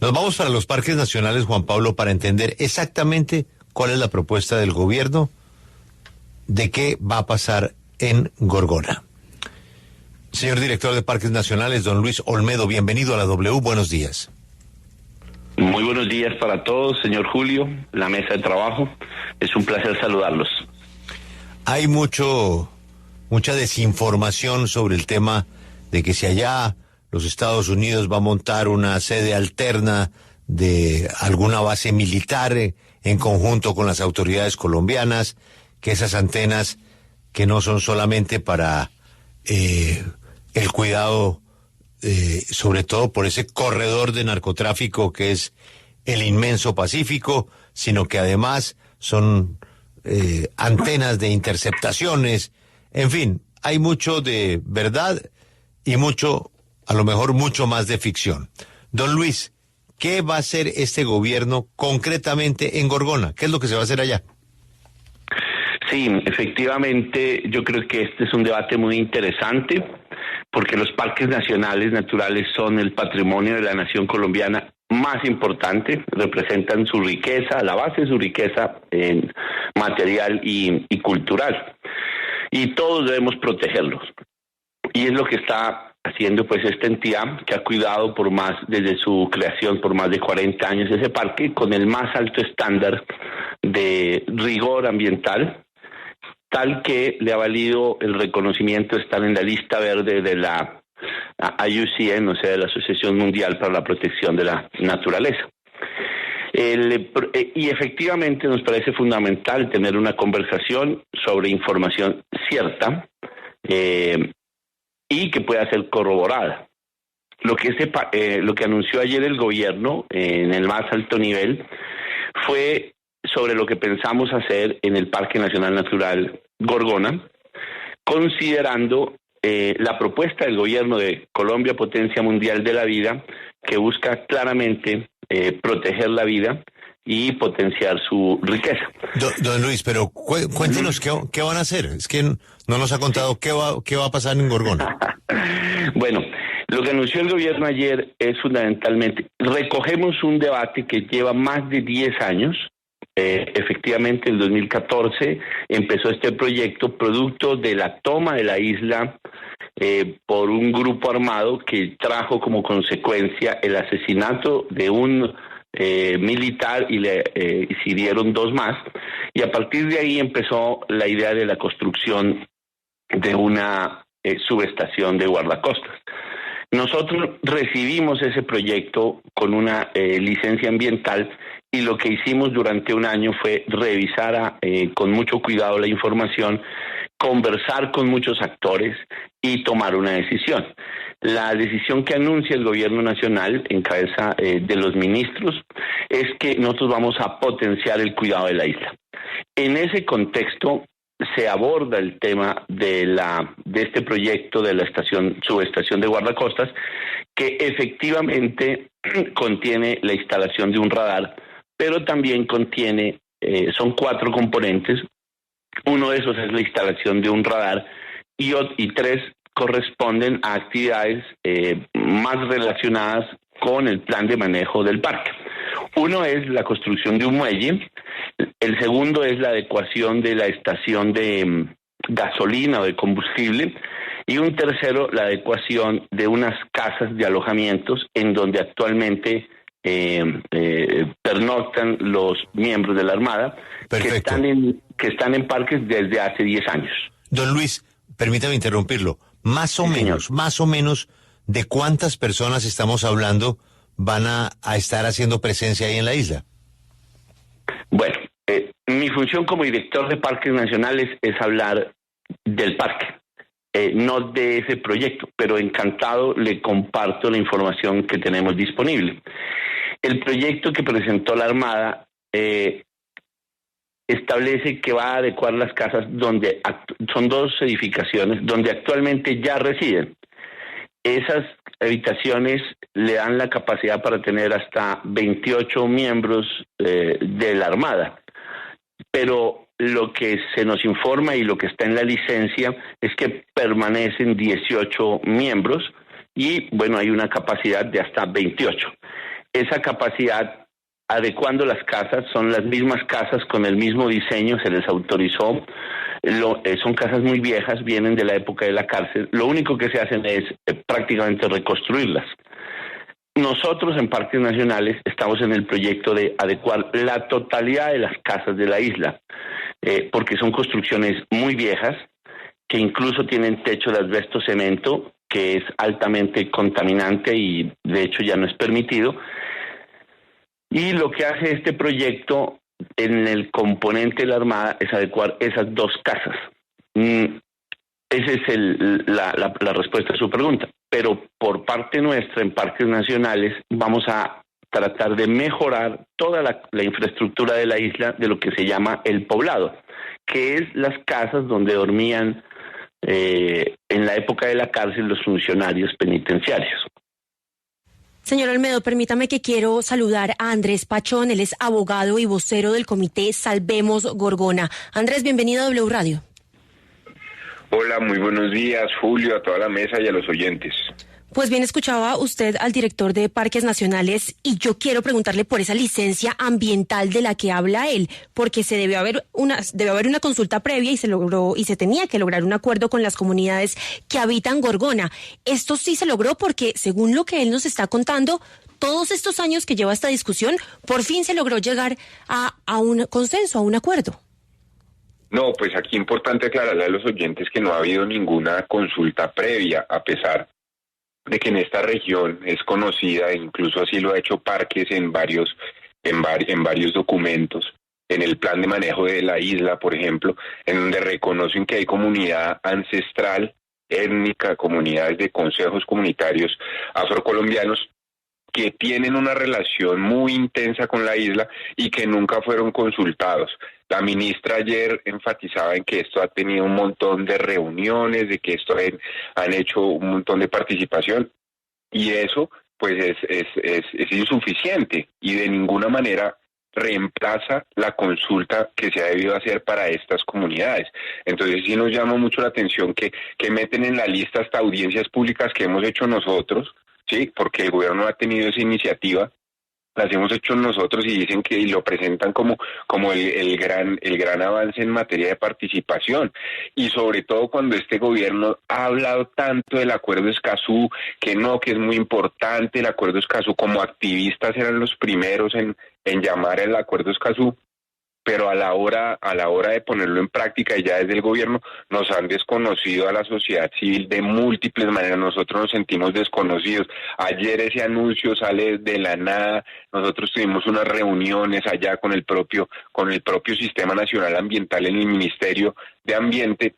Nos vamos para los parques nacionales, Juan Pablo, para entender exactamente cuál es la propuesta del gobierno de qué va a pasar en Gorgona. Señor director de Parques Nacionales, don Luis Olmedo, bienvenido a la W, buenos días. Muy buenos días para todos, señor Julio, la mesa de trabajo. Es un placer saludarlos. Hay mucha desinformación sobre el tema de que si allá los Estados Unidos va a montar una sede alterna de alguna base militar en conjunto con las autoridades colombianas, que esas antenas que no son solamente para el cuidado, sobre todo por ese corredor de narcotráfico que es el inmenso Pacífico, sino que además son antenas de interceptaciones. En fin, hay mucho de verdad y mucho, a lo mejor mucho más de ficción. Don Luis, ¿qué va a hacer este gobierno concretamente en Gorgona? ¿Qué es lo que se va a hacer allá? Sí, efectivamente, yo creo que este es un debate muy interesante, porque los parques nacionales naturales son el patrimonio de la nación colombiana más importante, representan su riqueza, la base de su riqueza material y cultural, y todos debemos protegerlos. Y es lo que está haciendo pues esta entidad que ha cuidado desde su creación por más de 40 años ese parque con el más alto estándar de rigor ambiental, tal que le ha valido el reconocimiento de estar en la lista verde de la IUCN, o sea, de la Asociación Mundial para la Protección de la Naturaleza. Y efectivamente nos parece fundamental tener una conversación sobre información cierta y que pueda ser corroborada. Lo que anunció ayer el gobierno en el más alto nivel fue sobre lo que pensamos hacer en el Parque Nacional Natural Gorgona, considerando la propuesta del gobierno de Colombia, Potencia Mundial de la Vida, que busca claramente proteger la vida y potenciar su riqueza. Don Luis, pero cuéntenos qué van a hacer. Es que no nos ha contado qué va a pasar en Gorgona. Bueno, lo que anunció el gobierno ayer es fundamentalmente, recogemos un debate que lleva más de 10 años. Efectivamente, en 2014 empezó este proyecto producto de la toma de la isla por un grupo armado que trajo como consecuencia el asesinato de un militar y le hirieron 2 más, y a partir de ahí empezó la idea de la construcción de una subestación de guardacostas. Nosotros recibimos ese proyecto con una licencia ambiental y lo que hicimos durante un año fue revisar con mucho cuidado la información, conversar con muchos actores y tomar una decisión. La decisión que anuncia el gobierno nacional en cabeza de los ministros es que nosotros vamos a potenciar el cuidado de la isla. En ese contexto se aborda el tema de este proyecto de la subestación de guardacostas, que efectivamente contiene la instalación de un radar, pero también contiene, son 4 componentes. Uno de esos es la instalación de un radar y 3 corresponden a actividades más relacionadas con el plan de manejo del parque. Uno es la construcción de un muelle, el segundo es la adecuación de la estación de gasolina o de combustible, y un tercero, la adecuación de unas casas de alojamientos en donde actualmente pernoctan los miembros de la Armada que están en parques desde hace 10 años. Don Luis, permítame interrumpirlo. Más o menos, ¿de cuántas personas estamos hablando van a estar haciendo presencia ahí en la isla? Bueno, mi función como director de Parques Nacionales es hablar del parque, no de ese proyecto, pero encantado le comparto la información que tenemos disponible. El proyecto que presentó la Armada establece que va a adecuar las casas donde son 2 edificaciones donde actualmente ya residen. Esas habitaciones le dan la capacidad para tener hasta 28 miembros de la Armada, pero lo que se nos informa y lo que está en la licencia es que permanecen 18 miembros y, bueno, hay una capacidad de hasta 28. esa capacidad adecuando las casas, son las mismas casas con el mismo diseño, se les autorizó, son casas muy viejas, vienen de la época de la cárcel, lo único que se hacen es prácticamente reconstruirlas. Nosotros en Parques Nacionales estamos en el proyecto de adecuar la totalidad de las casas de la isla, porque son construcciones muy viejas, que incluso tienen techo de asbesto cemento, que es altamente contaminante y de hecho ya no es permitido. Y lo que hace este proyecto en el componente de la Armada es adecuar esas dos casas. Esa es la respuesta a su pregunta. Pero por parte nuestra, en Parques Nacionales, vamos a tratar de mejorar toda la infraestructura de la isla de lo que se llama el poblado, que es las casas donde dormían en la época de la cárcel los funcionarios penitenciarios. Señor Olmedo, permítame que quiero saludar a Andrés Pachón, él es abogado y vocero del comité Salvemos Gorgona. Andrés, bienvenido a W Radio. Hola, muy buenos días, Julio, a toda la mesa y a los oyentes. Pues bien, escuchaba usted al director de Parques Nacionales y yo quiero preguntarle por esa licencia ambiental de la que habla él, porque debe haber una consulta previa y se tenía que lograr un acuerdo con las comunidades que habitan Gorgona. Esto sí se logró porque, según lo que él nos está contando, todos estos años que lleva esta discusión, por fin se logró llegar a un consenso, a un acuerdo. No, pues aquí importante aclararle a los oyentes que no ha habido ninguna consulta previa, a pesar de que en esta región es conocida, incluso así lo ha hecho Parques en varios documentos, en el plan de manejo de la isla, por ejemplo, en donde reconocen que hay comunidad ancestral, étnica, comunidades de consejos comunitarios afrocolombianos que tienen una relación muy intensa con la isla y que nunca fueron consultados. La ministra ayer enfatizaba en que esto ha tenido un montón de reuniones, de que esto han hecho un montón de participación, y eso pues es insuficiente y de ninguna manera reemplaza la consulta que se ha debido hacer para estas comunidades. Entonces sí nos llama mucho la atención que meten en la lista hasta audiencias públicas que hemos hecho nosotros, sí, porque el gobierno ha tenido esa iniciativa, las hemos hecho nosotros y dicen que lo presentan como el gran avance en materia de participación, y sobre todo cuando este gobierno ha hablado tanto del Acuerdo Escazú, que es muy importante el Acuerdo Escazú, como activistas eran los primeros en llamar el Acuerdo Escazú, pero a la hora de ponerlo en práctica y ya desde el gobierno nos han desconocido a la sociedad civil de múltiples maneras. Nosotros nos sentimos desconocidos. Ayer ese anuncio sale de la nada. Nosotros tuvimos unas reuniones allá con el propio Sistema Nacional Ambiental en el Ministerio de Ambiente.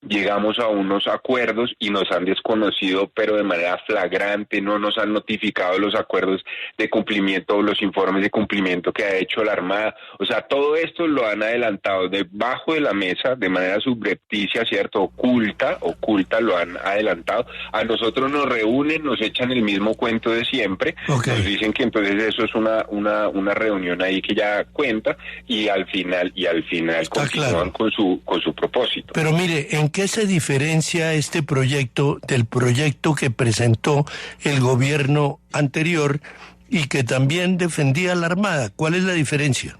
Llegamos a unos acuerdos y nos han desconocido, pero de manera flagrante. No nos han notificado los acuerdos de cumplimiento o los informes de cumplimiento que ha hecho la Armada. O sea, todo esto lo han adelantado debajo de la mesa de manera subrepticia, ¿cierto? Oculta, lo han adelantado. A nosotros nos reúnen, nos echan el mismo cuento de siempre. Okay. Nos dicen que entonces eso es una reunión ahí que ya cuenta y al final está continúan claro con su propósito. Pero mire, ¿en qué se diferencia este proyecto del proyecto que presentó el gobierno anterior y que también defendía a la Armada? ¿Cuál es la diferencia?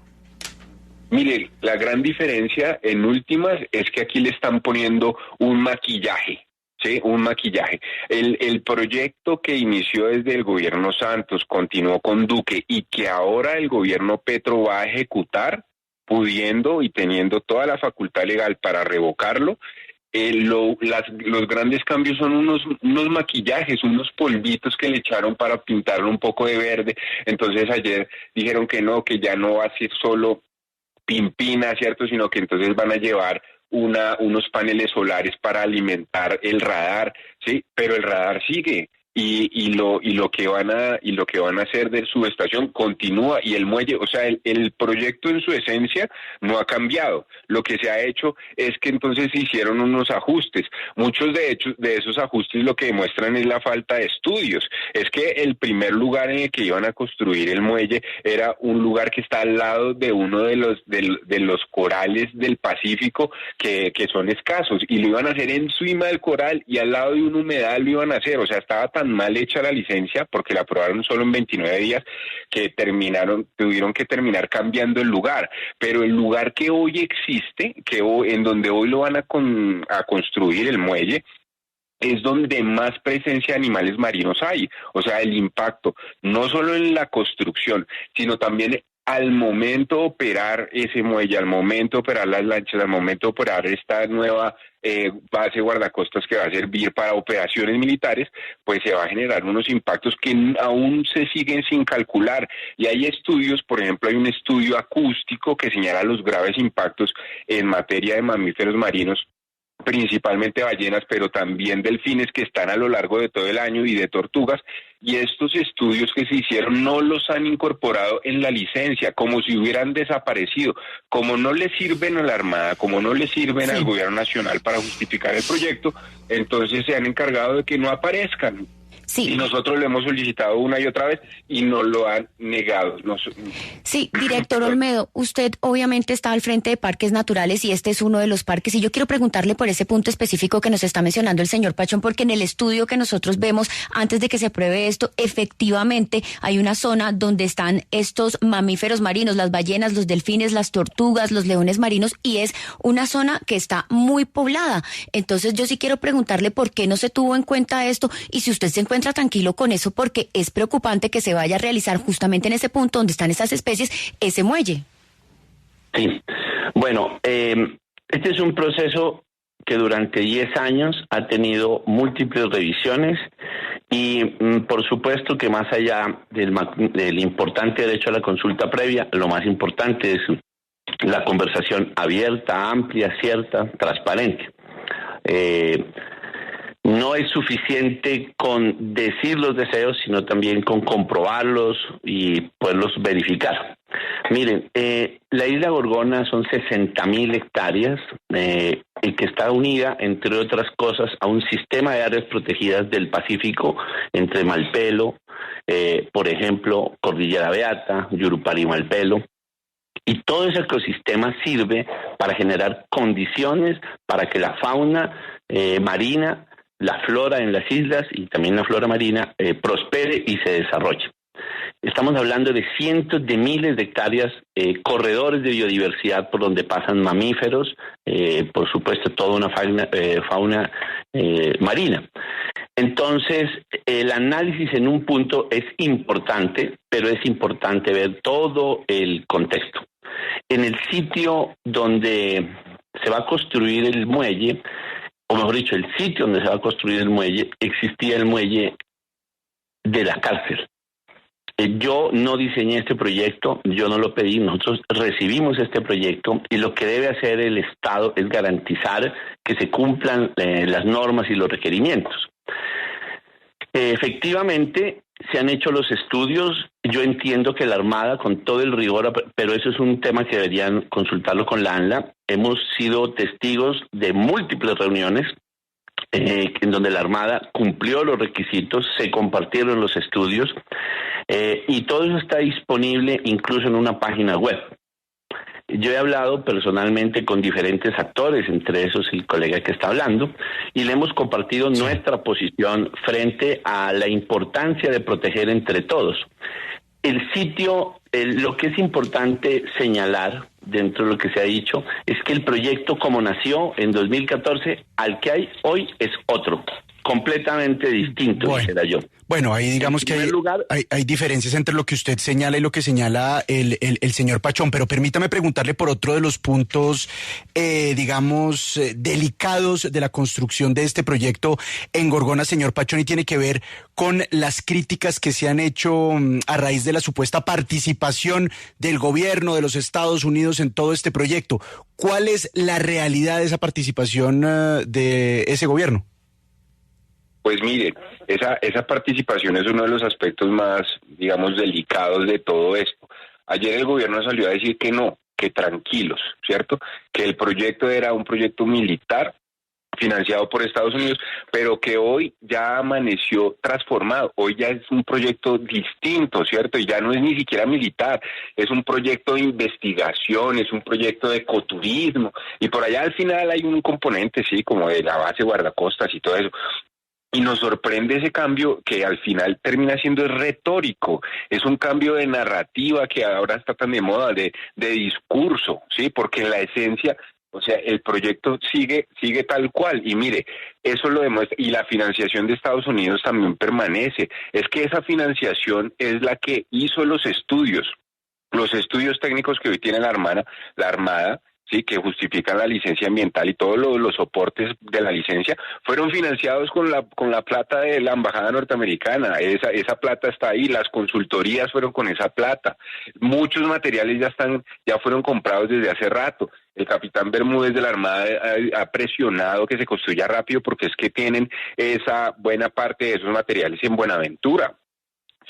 Mire, la gran diferencia en últimas es que aquí le están poniendo un maquillaje. Sí, un maquillaje. El proyecto que inició desde el gobierno Santos, continuó con Duque y que ahora el gobierno Petro va a ejecutar, pudiendo y teniendo toda la facultad legal para revocarlo. Los grandes cambios son unos maquillajes, unos polvitos que le echaron para pintarlo un poco de verde. Entonces ayer dijeron que ya no va a ser solo pimpina, ¿cierto? Sino que entonces van a llevar unos paneles solares para alimentar el radar, ¿sí? Pero el radar sigue. Y lo que van a hacer de subestación continúa, y el muelle, o sea, el proyecto en su esencia no ha cambiado. Lo que se ha hecho es que entonces se hicieron unos ajustes. Muchos de esos ajustes lo que demuestran es la falta de estudios. Es que el primer lugar en el que iban a construir el muelle era un lugar que está al lado de uno de los corales del Pacífico que son escasos, y lo iban a hacer encima del coral y al lado de un humedal lo iban a hacer. O sea, estaba tan tan mal hecha la licencia, porque la aprobaron solo en 29 días, que tuvieron que terminar cambiando el lugar. Pero el lugar que hoy existe, en donde hoy lo van a construir el muelle, es donde más presencia de animales marinos hay. O sea, el impacto, no solo en la construcción, sino también al momento de operar ese muelle, al momento de operar las lanchas, al momento de operar esta nueva base guardacostas que va a servir para operaciones militares, pues se va a generar unos impactos que aún se siguen sin calcular. Y hay estudios, por ejemplo, hay un estudio acústico que señala los graves impactos en materia de mamíferos marinos, principalmente ballenas, pero también delfines que están a lo largo de todo el año y de tortugas, y estos estudios que se hicieron no los han incorporado en la licencia, como si hubieran desaparecido, como no le sirven a la Armada, como no le sirven al gobierno nacional para justificar el proyecto, entonces se han encargado de que no aparezcan. Sí. Y nosotros lo hemos solicitado una y otra vez y nos lo han negado. Sí, director Olmedo, usted obviamente está al frente de Parques Naturales y este es uno de los parques, y yo quiero preguntarle por ese punto específico que nos está mencionando el señor Pachón, porque en el estudio que nosotros vemos antes de que se apruebe esto, efectivamente hay una zona donde están estos mamíferos marinos, las ballenas, los delfines, las tortugas, los leones marinos, y es una zona que está muy poblada. Entonces yo sí quiero preguntarle por qué no se tuvo en cuenta esto y si usted se encuentra tranquilo con eso, porque es preocupante que se vaya a realizar justamente en ese punto donde están esas especies, ese muelle. Sí, bueno, este es un proceso que durante 10 años ha tenido múltiples revisiones y por supuesto que más allá del importante derecho a la consulta previa, lo más importante es la conversación abierta, amplia, cierta, transparente. No es suficiente con decir los deseos, sino también con comprobarlos y poderlos verificar. Miren, la isla Gorgona son 60.000 hectáreas y que está unida, entre otras cosas, a un sistema de áreas protegidas del Pacífico entre Malpelo, por ejemplo, Cordillera Beata, Yurupari y Malpelo. Y todo ese ecosistema sirve para generar condiciones para que la fauna marina, la flora en las islas y también la flora marina prospere y se desarrolle. Estamos hablando de cientos de miles de hectáreas, corredores de biodiversidad por donde pasan mamíferos, por supuesto toda una fauna marina. Entonces, el análisis en un punto es importante, pero es importante ver todo el contexto. En el sitio donde se va a construir el muelle, o mejor dicho, el sitio donde se va a construir el muelle, existía el muelle de la cárcel. Yo no diseñé este proyecto, yo no lo pedí, nosotros recibimos este proyecto y lo que debe hacer el Estado es garantizar que se cumplan las normas y los requerimientos. Efectivamente, se han hecho los estudios. Yo entiendo que la Armada, con todo el rigor, pero eso es un tema que deberían consultarlo con la ANLA. Hemos sido testigos de múltiples reuniones en donde la Armada cumplió los requisitos, se compartieron los estudios y todo eso está disponible incluso en una página web. Yo he hablado personalmente con diferentes actores, entre esos el colega que está hablando, y le hemos compartido nuestra posición frente a la importancia de proteger entre todos. El sitio, lo que es importante señalar dentro de lo que se ha dicho, es que el proyecto como nació en 2014 al que hay hoy es otro, completamente distinto, dijera yo. Bueno, ahí digamos que hay diferencias entre lo que usted señala y lo que señala el señor Pachón, pero permítame preguntarle por otro de los puntos, delicados de la construcción de este proyecto en Gorgona, señor Pachón, y tiene que ver con las críticas que se han hecho a raíz de la supuesta participación del gobierno de los Estados Unidos en todo este proyecto. ¿Cuál es la realidad de esa participación de ese gobierno? Pues mire, esa participación es uno de los aspectos más, digamos, delicados de todo esto. Ayer el gobierno salió a decir que no, que tranquilos, ¿cierto? Que el proyecto era un proyecto militar financiado por Estados Unidos, pero que hoy ya amaneció transformado. Hoy ya es un proyecto distinto, ¿cierto? Y ya no es ni siquiera militar, es un proyecto de investigación, es un proyecto de ecoturismo, y por allá al final hay un componente, sí, como de la base guardacostas y todo eso. Y nos sorprende ese cambio que al final termina siendo retórico, es un cambio de narrativa que ahora está tan de moda, de discurso, ¿sí? Porque en la esencia, o sea, el proyecto sigue tal cual, y mire, eso lo demuestra, y la financiación de Estados Unidos también permanece, es que esa financiación es la que hizo los estudios técnicos que hoy tiene la Armada, sí, que justifican la licencia ambiental y todos los soportes de la licencia, fueron financiados con la plata de la embajada norteamericana. Esa plata está ahí, las consultorías fueron con esa plata. Muchos materiales ya fueron comprados desde hace rato. El capitán Bermúdez de la Armada ha presionado que se construya rápido porque es que tienen esa buena parte de esos materiales en Buenaventura.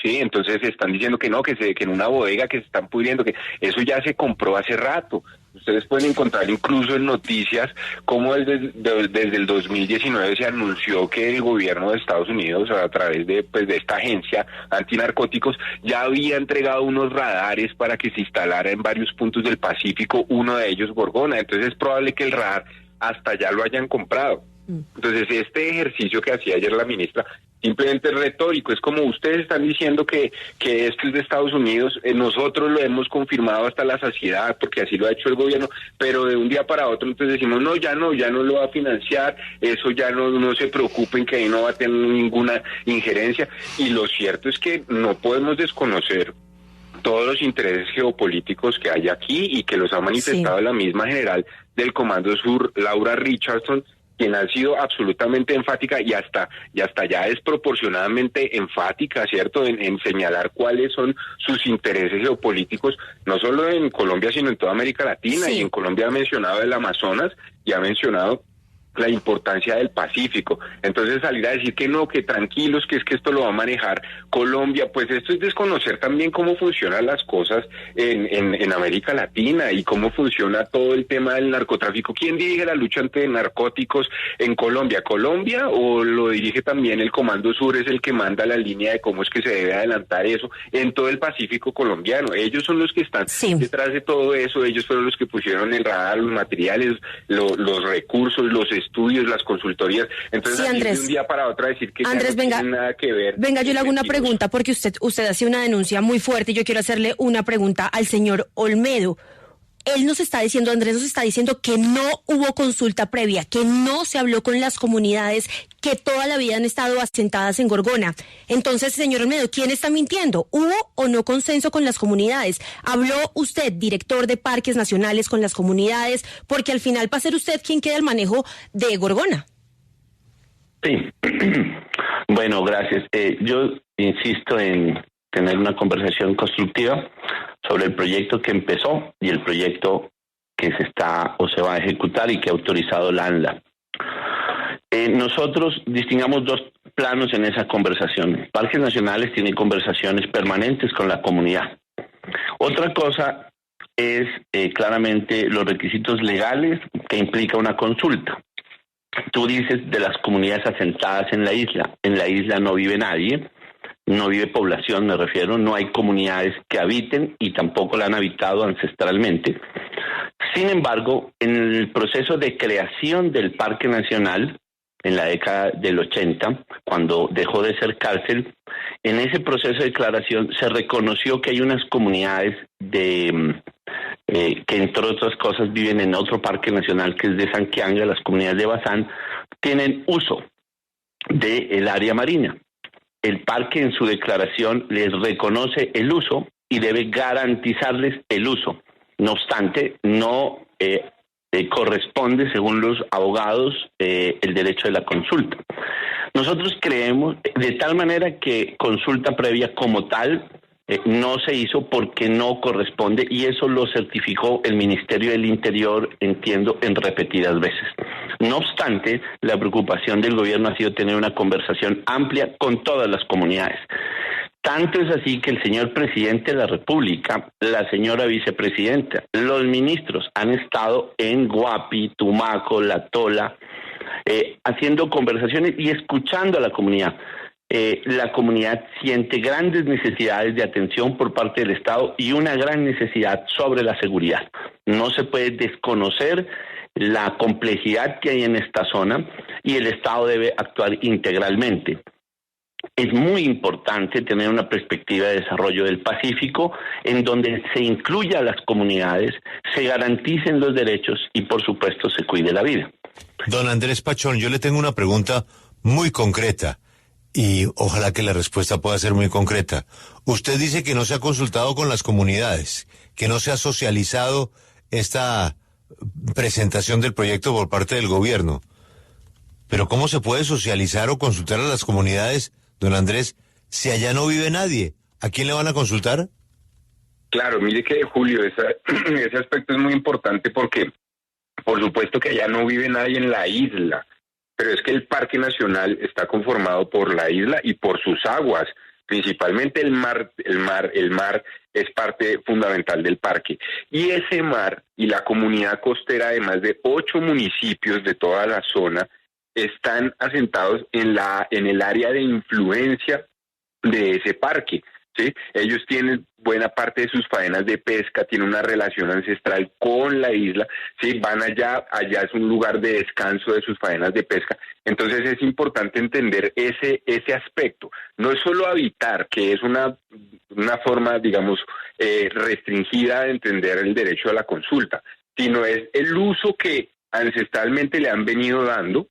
Sí, entonces están diciendo que no, que en una bodega que se están pudriendo, que eso ya se compró hace rato. Ustedes pueden encontrar incluso en noticias cómo desde el 2019 se anunció que el gobierno de Estados Unidos, a través de esta agencia antinarcóticos, ya había entregado unos radares para que se instalara en varios puntos del Pacífico, uno de ellos Gorgona. Entonces es probable que el radar hasta ya lo hayan comprado. Entonces este ejercicio que hacía ayer la ministra simplemente es retórico, es como ustedes están diciendo que esto es de Estados Unidos, nosotros lo hemos confirmado hasta la saciedad porque así lo ha hecho el gobierno, pero de un día para otro entonces decimos ya no lo va a financiar, eso ya no se preocupen, que ahí no va a tener ninguna injerencia. Y lo cierto es que no podemos desconocer todos los intereses geopolíticos que hay aquí y que los ha manifestado la misma general del Comando Sur, Laura Richardson, quien ha sido absolutamente enfática y hasta ya desproporcionadamente enfática, ¿cierto?, en señalar cuáles son sus intereses geopolíticos, no solo en Colombia, sino en toda América Latina. Y en Colombia ha mencionado el Amazonas y ha mencionado la importancia del Pacífico. Entonces salir a decir que no, que tranquilos, que es que esto lo va a manejar Colombia, pues esto es desconocer también cómo funcionan las cosas en América Latina y cómo funciona todo el tema del narcotráfico. ¿Quién dirige la lucha ante narcóticos en Colombia? ¿Colombia o lo dirige también el Comando Sur? Es el que manda la línea de cómo es que se debe adelantar eso en todo el Pacífico colombiano. Ellos son los que están detrás de todo eso, ellos fueron los que pusieron el radar, los materiales, los recursos, los estudios, las consultorías. Entonces, Andrés, de un día para otro decir que Andrés, ya no tiene nada que ver. Venga, yo le hago una pregunta porque usted hace una denuncia muy fuerte y yo quiero hacerle una pregunta al señor Olmedo. Andrés nos está diciendo que no hubo consulta previa, que no se habló con las comunidades que toda la vida han estado asentadas en Gorgona. Entonces, señor Olmedo, ¿quién está mintiendo? ¿Hubo o no consenso con las comunidades? ¿Habló usted, director de Parques Nacionales, con las comunidades? Porque al final va a ser usted quien queda el manejo de Gorgona. Sí. Bueno, gracias. Yo insisto en tener una conversación constructiva sobre el proyecto que empezó y el proyecto que se está o se va a ejecutar y que ha autorizado la ANLA. Nosotros distingamos dos planos en esa conversación. Parques Nacionales tienen conversaciones permanentes con la comunidad. Otra cosa es claramente los requisitos legales que implica una consulta. Tú dices de las comunidades asentadas en la isla. En la isla no vive nadie. No vive población, me refiero, no hay comunidades que habiten y tampoco la han habitado ancestralmente. Sin embargo, en el proceso de creación del Parque Nacional, en la década del 80, cuando dejó de ser cárcel, en ese proceso de declaración se reconoció que hay unas comunidades que entre otras cosas viven en otro Parque Nacional que es de Sanquianga, las comunidades de Bazán, tienen uso del área marina. El parque en su declaración les reconoce el uso y debe garantizarles el uso. No obstante, no corresponde, según los abogados, el derecho de la consulta. Nosotros creemos, de tal manera que consulta previa como tal no se hizo porque no corresponde, y eso lo certificó el Ministerio del Interior, entiendo, en repetidas veces. No obstante, la preocupación del gobierno ha sido tener una conversación amplia con todas las comunidades. Tanto es así que el señor presidente de la República, la señora vicepresidenta, los ministros han estado en Guapi, Tumaco, La Tola, haciendo conversaciones y escuchando a la comunidad. La comunidad siente grandes necesidades de atención por parte del Estado y una gran necesidad sobre la seguridad. No se puede desconocer la complejidad que hay en esta zona y el Estado debe actuar integralmente. Es muy importante tener una perspectiva de desarrollo del Pacífico en donde se incluya a las comunidades, se garanticen los derechos y por supuesto se cuide la vida. Don Andrés Pachón, yo le tengo una pregunta muy concreta y ojalá que la respuesta pueda ser muy concreta. Usted dice que no se ha consultado con las comunidades, que no se ha socializado esta presentación del proyecto por parte del gobierno. Pero ¿cómo se puede socializar o consultar a las comunidades, don Andrés, si allá no vive nadie? ¿A quién le van a consultar? Claro, mire que, Julio, ese aspecto es muy importante porque, por supuesto que allá no vive nadie en la isla, pero es que el Parque Nacional está conformado por la isla y por sus aguas, principalmente el mar es parte fundamental del parque. Y ese mar y la comunidad costera de más de 8 municipios de toda la zona están asentados en el área de influencia de ese parque, ¿sí? Ellos tienen buena parte de sus faenas de pesca, tienen una relación ancestral con la isla, ¿sí? Van allá es un lugar de descanso de sus faenas de pesca. Entonces es importante entender ese aspecto. No es solo habitar, que es una forma, digamos, restringida de entender el derecho a la consulta, sino es el uso que ancestralmente le han venido dando.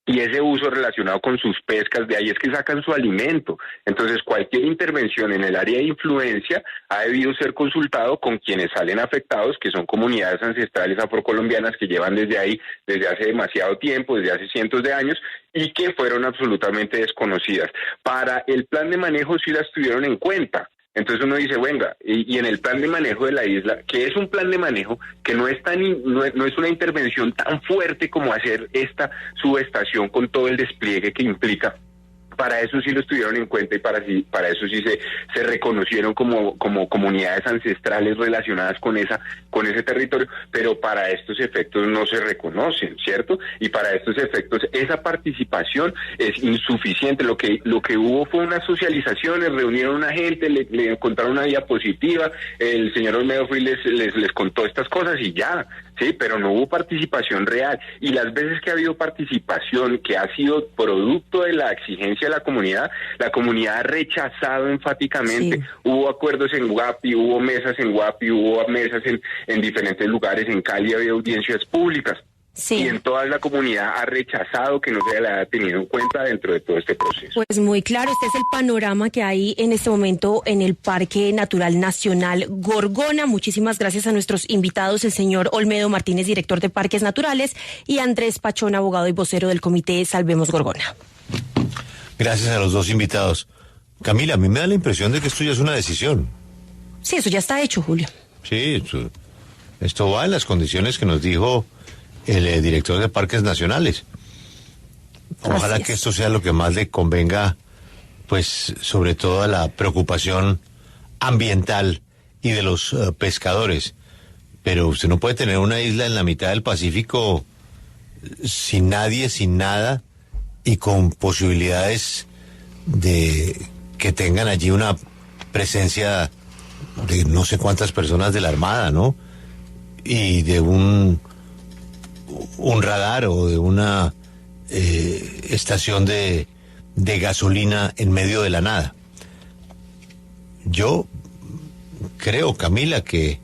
Y ese uso relacionado con sus pescas, de ahí es que sacan su alimento. Entonces, cualquier intervención en el área de influencia ha debido ser consultado con quienes salen afectados, que son comunidades ancestrales afrocolombianas que llevan desde ahí, desde hace demasiado tiempo, desde hace cientos de años, y que fueron absolutamente desconocidas. Para el plan de manejo sí las tuvieron en cuenta. Entonces uno dice, venga, y en el plan de manejo de la isla, que es un plan de manejo que no es una intervención tan fuerte como hacer esta subestación con todo el despliegue que implica, para eso sí lo tuvieron en cuenta y para eso sí se reconocieron como comunidades ancestrales relacionadas con ese territorio, pero para estos efectos no se reconocen, ¿cierto? Y para estos efectos esa participación es insuficiente. Lo que hubo fue unas socializaciones, reunieron a una gente, le contaron una diapositiva, el señor Olmedo fue y les contó estas cosas y ya, sí, pero no hubo participación real. Y las veces que ha habido participación que ha sido producto de la exigencia de la comunidad ha rechazado enfáticamente. Sí. Hubo acuerdos en Guapi, hubo mesas en Guapi, hubo mesas en diferentes lugares, en Cali había audiencias públicas. Sí. Y en toda la comunidad ha rechazado que no se la haya tenido en cuenta dentro de todo este proceso. Pues muy claro, este es el panorama que hay en este momento en el Parque Natural Nacional Gorgona. Muchísimas gracias a nuestros invitados, el señor Olmedo Martínez, director de Parques Naturales, y Andrés Pachón, abogado y vocero del Comité Salvemos Gorgona. Gracias a los dos invitados. Camila, a mí me da la impresión de que esto ya es una decisión. Sí, eso ya está hecho, Julio. Sí, esto va en las condiciones que nos dijo el director de Parques Nacionales. Ojalá que esto sea lo que más le convenga, pues sobre todo a la preocupación ambiental y de los pescadores. Pero usted no puede tener una isla en la mitad del Pacífico sin nadie, sin nada, y con posibilidades de que tengan allí una presencia de no sé cuántas personas de la Armada, ¿no? Y de un radar o de una estación de gasolina en medio de la nada. Yo creo, Camila, que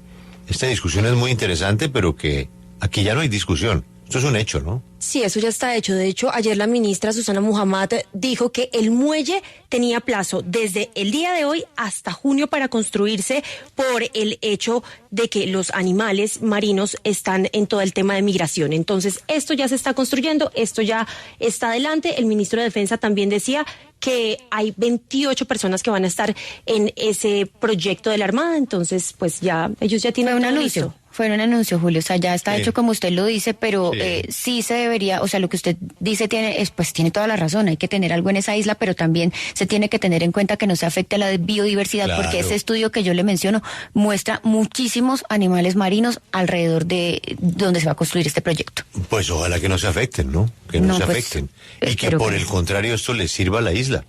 esta discusión es muy interesante, pero que aquí ya no hay discusión. Esto es un hecho, ¿no? Sí, eso ya está hecho. De hecho, ayer la ministra Susana Muhammad dijo que el muelle tenía plazo desde el día de hoy hasta junio para construirse por el hecho de que los animales marinos están en todo el tema de migración. Entonces, esto ya se está construyendo, esto ya está adelante. El ministro de Defensa también decía que hay 28 personas que van a estar en ese proyecto de la Armada. Entonces, pues ya ellos ya tienen un anuncio. Fue un anuncio, Julio, o sea, ya está hecho como usted lo dice, pero sí se debería, o sea, lo que usted dice tiene toda la razón, hay que tener algo en esa isla, pero también se tiene que tener en cuenta que no se afecte a la biodiversidad, claro, porque ese estudio que yo le menciono muestra muchísimos animales marinos alrededor de donde se va a construir este proyecto. Pues ojalá que no se afecten, ¿no? Que no se afecten. Y que por el contrario esto les sirva a la isla,